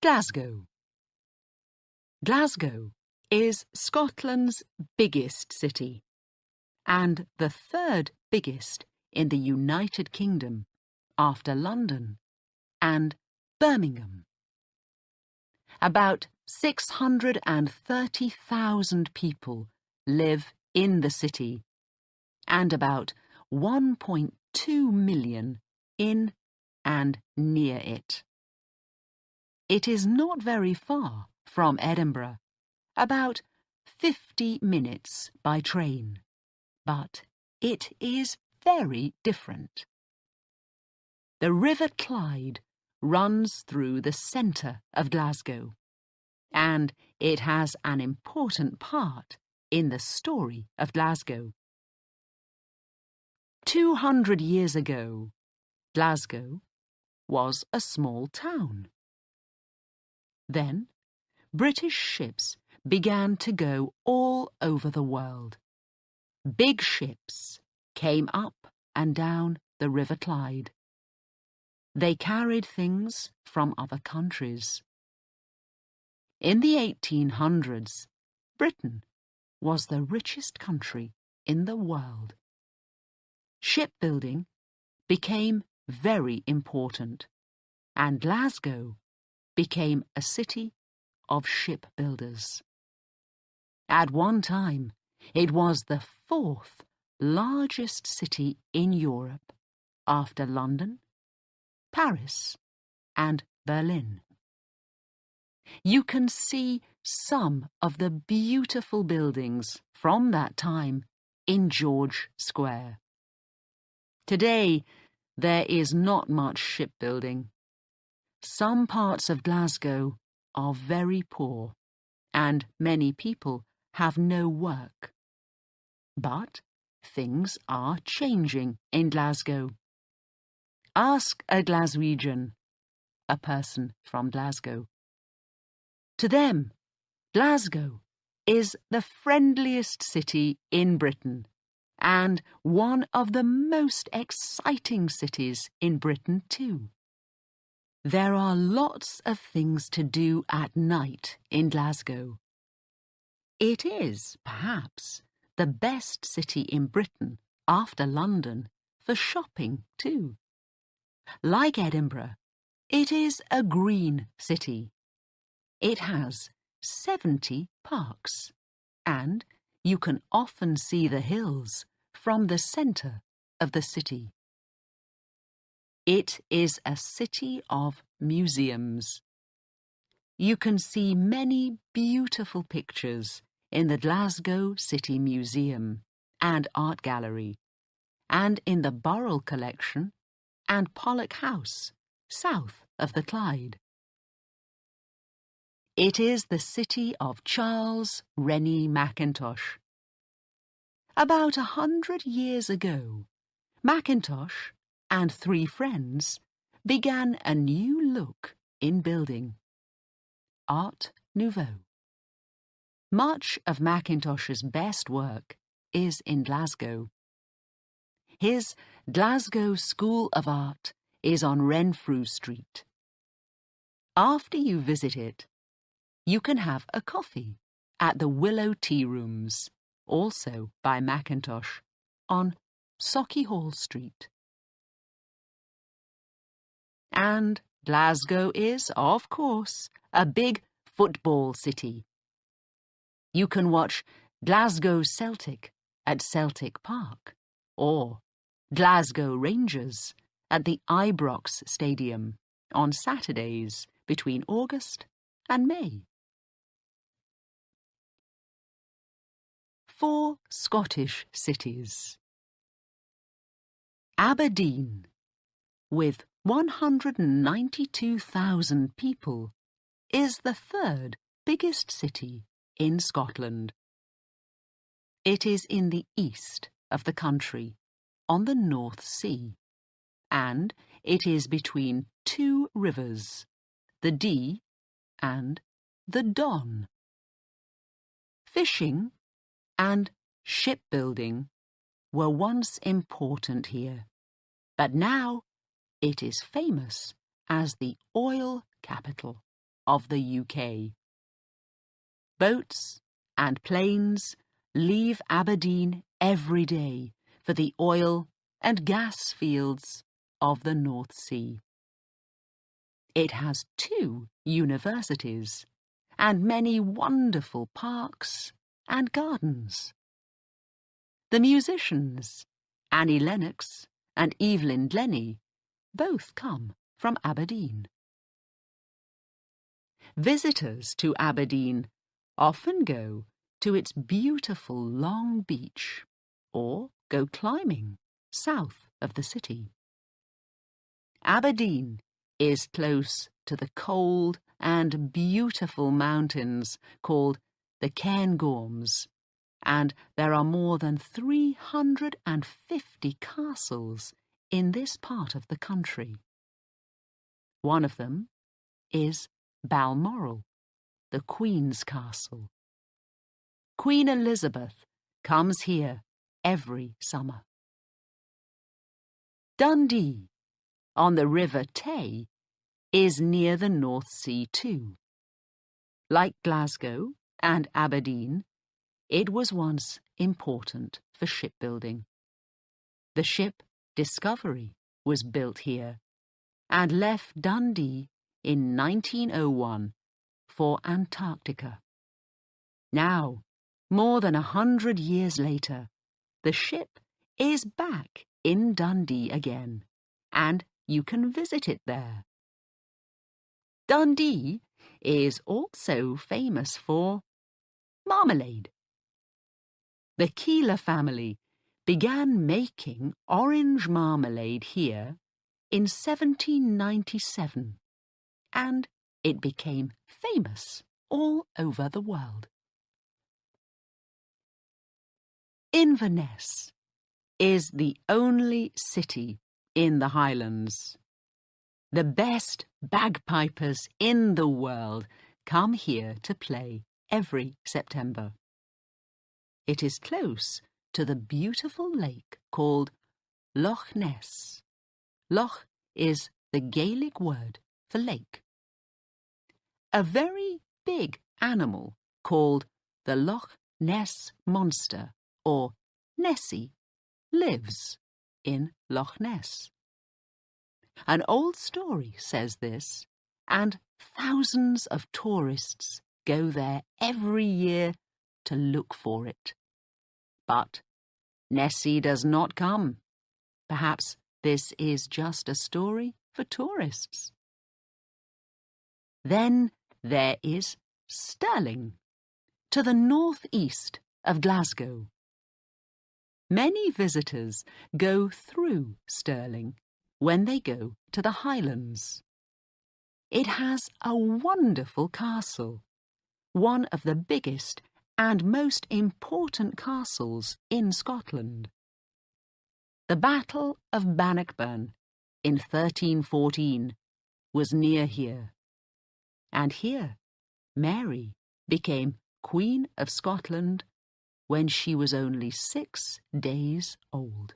Glasgow. Glasgow is Scotland's biggest city and the third biggest in the United Kingdom after London and Birmingham. About 630,000 people live in the city and about 1.2 million in and near it. It is not very far from Edinburgh, about 50 minutes by train, but it is very different. The River Clyde runs through the centre of Glasgow, and it has an important part in the story of Glasgow. 200 years ago, Glasgow was a small town. Then, British ships began to go all over the world. Big ships came up and down the River Clyde. They carried things from other countries. In the 1800s, Britain was the richest country in the world. Shipbuilding became very important, and Glasgow became a city of shipbuilders. At one time, it was the fourth largest city in Europe after London, Paris, and Berlin. You can see some of the beautiful buildings from that time in George Square. Today, there is not much shipbuilding. Some parts of Glasgow are very poor, and many people have no work. But things are changing in Glasgow. Ask a Glaswegian, a person from Glasgow. To them, Glasgow is the friendliest city in Britain and one of the most exciting cities in Britain too. There are lots of things to do at night in Glasgow. It is, perhaps, the best city in Britain after London for shopping too. Like Edinburgh, it is a green city. It has 70 parks, and you can often see the hills from the centre of the city. It is a city of museums. You can see many beautiful pictures in the Glasgow City Museum and Art Gallery, and in the Burrell Collection and Pollock House, south of the Clyde. It is the city of Charles Rennie Mackintosh. About 100 years ago, Mackintosh and 3 friends began a new look in building: Art Nouveau. Much of Mackintosh's best work is in Glasgow. His Glasgow School of Art is on Renfrew Street. After you visit it, you can have a coffee at the Willow Tea Rooms, also by Mackintosh, on Sauchiehall Street. And Glasgow is, of course, a big football city. You can watch Glasgow Celtic at Celtic Park, or Glasgow Rangers at the Ibrox Stadium on Saturdays between August and May. 4 Scottish cities. Aberdeen, with 192,000 people, is the third biggest city in Scotland. It is in the east of the country, on the North Sea, and it is between 2 rivers, the Dee and the Don. Fishing and shipbuilding were once important here, but now it is famous as the oil capital of the UK. Boats and planes leave Aberdeen every day for the oil and gas fields of the North Sea. It has 2 universities and many wonderful parks and gardens. The musicians, Annie Lennox and Evelyn Glennie, both come from Aberdeen. Visitors to Aberdeen often go to its beautiful long beach or go climbing south of the city. Aberdeen is close to the cold and beautiful mountains called the Cairngorms, and there are more than 350 castles in this part of the country. One of them is Balmoral, the Queen's Castle. Queen Elizabeth comes here every summer. Dundee, on the River Tay, is near the North Sea too. Like Glasgow and Aberdeen, it was once important for shipbuilding. The ship Discovery was built here and left Dundee in 1901 for Antarctica. Now, more than 100 years later, the ship is back in Dundee again, and you can visit it there. Dundee is also famous for marmalade. The Keeler family began making orange marmalade here in 1797, and it became famous all over the world. Inverness is the only city in the Highlands. The best bagpipers in the world come here to play every September. It is close to the beautiful lake called Loch Ness. Loch is the Gaelic word for lake. A very big animal called the Loch Ness Monster, or Nessie, lives in Loch Ness. An old story says this, and thousands of tourists go there every year to look for it. But Nessie does not come. Perhaps this is just a story for tourists. Then there is Stirling, to the northeast of Glasgow. Many visitors go through Stirling when they go to the Highlands. It has a wonderful castle, one of the biggest and most important castles in Scotland. The Battle of Bannockburn in 1314 was near here, and here Mary became Queen of Scotland when she was only 6 days old.